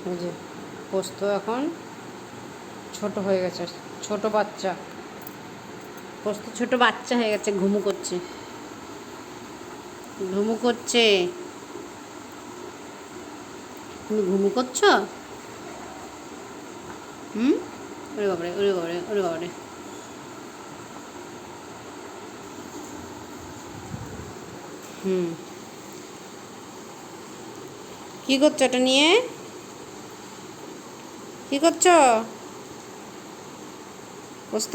এই যে পোস্ত এখন ছোট হয়ে গেছে, ছোট বাচ্চা পোস্ত ছোট বাচ্চা হয়ে গেছে, ঘুমু করছে ঘুমু করছে। তুমি ঘুমু করছো? ওরে বাবারে, ওরে বাবারে, ওরে বাবারে। কি করছো এটা নিয়ে? কি করছো পোস্ত?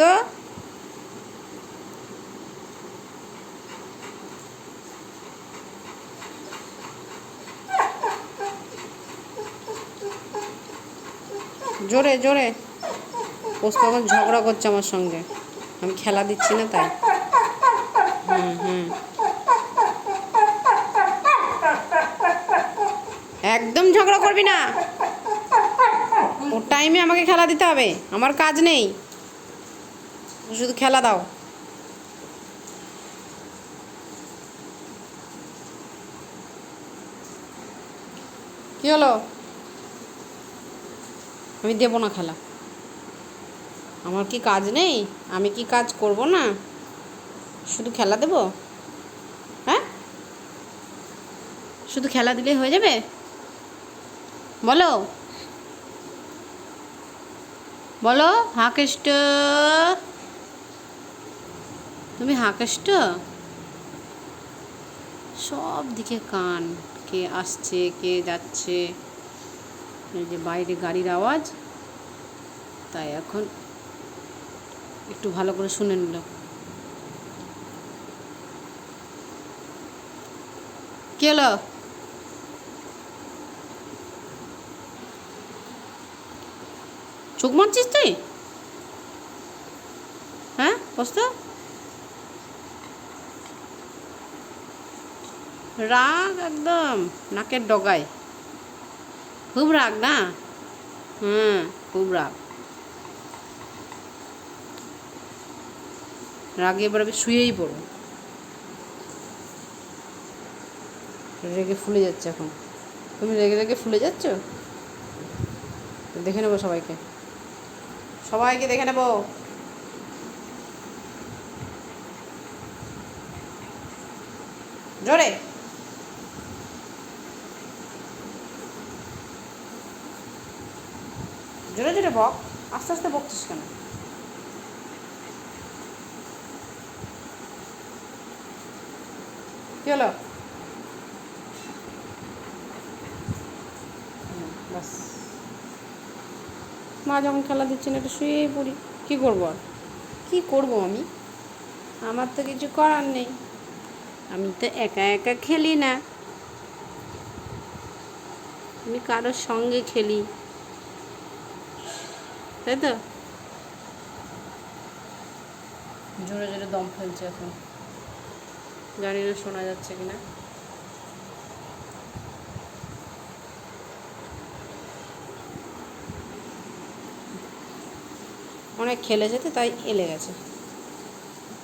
জোরে জোরে। পোস্ত এখন ঝগড়া করছে আমার সঙ্গে, আমি খেলা দিচ্ছি না তাই। একদম ঝগড়া করবি না, ওর টাইমে আমাকে খেলা দিতে হবে, আমার কাজ নেই, শুধু খেলা দাও। কি হলো? আমি দেবো না খেলা, আমার কি কাজ নেই? আমি কি কাজ করব না? শুধু খেলা দেবো? হ্যাঁ, শুধু খেলা দিলেই হয়ে যাবে? বলো বলো, হাঁকেষ্ট, তুমি হাঁকেষ্ট। সব দিকে কান, কে আসছে কে যাচ্ছে, এই যে বাইরে গাড়ির আওয়াজ, তাই এখন একটু ভালো করে শুনে নিল। কি হলো? চোখ মারছিস তুই? হ্যাঁ পোস্ত, রাগ একদম নাকের ডগায়, খুব রাগ না? খুব রাগ। রাগে এবার আমি শুয়েই পড়ো। রেগে ফুলে যাচ্ছে এখন, তুমি রেগে রেগে ফুলে যাচ্ছ। দেখে নেবো সবাইকে, সবাইকে দেখে নেবো। জোরে জোরে জোরে বক, আস্তে আস্তে বকছিস কেন? কি হলো? বাস, মা যখন খেলা দিচ্ছে না, একটু শুয়েই পড়ি। কী করবো আর, কী করবো আমি? আমার তো কিছু করার নেই, আমি তো একা একা খেলি না, আমি কারোর সঙ্গে খেলি, তাই তো। জোরে জোরে দম ফেলছে এখন, জানি না শোনা যাচ্ছে কিনা। অনেক খেলে যেতে তাই এলে গেছে,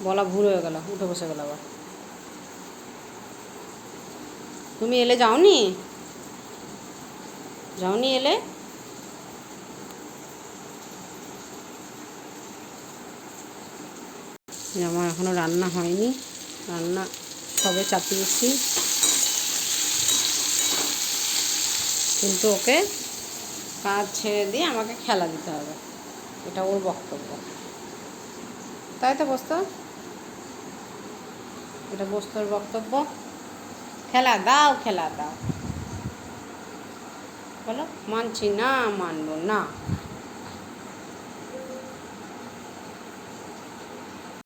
বলা ভুল হয়ে গেল, উঠে বসে গেল আবার। তুমি এলে যাওনি? যাওনি এলে? আমার এখনও রান্না হয়নি, রান্না সবে চাপিয়েছি, কিন্তু ওকে কাজ ছেড়ে দিয়ে আমাকে খেলা দিতে হবে, এটা ওর বক্তব্য, তাই তো বস্তু, এটা বস্তুর বক্তব্য। খেলা দাও, খেলা দাও, বলো মানছি না, মানবো না।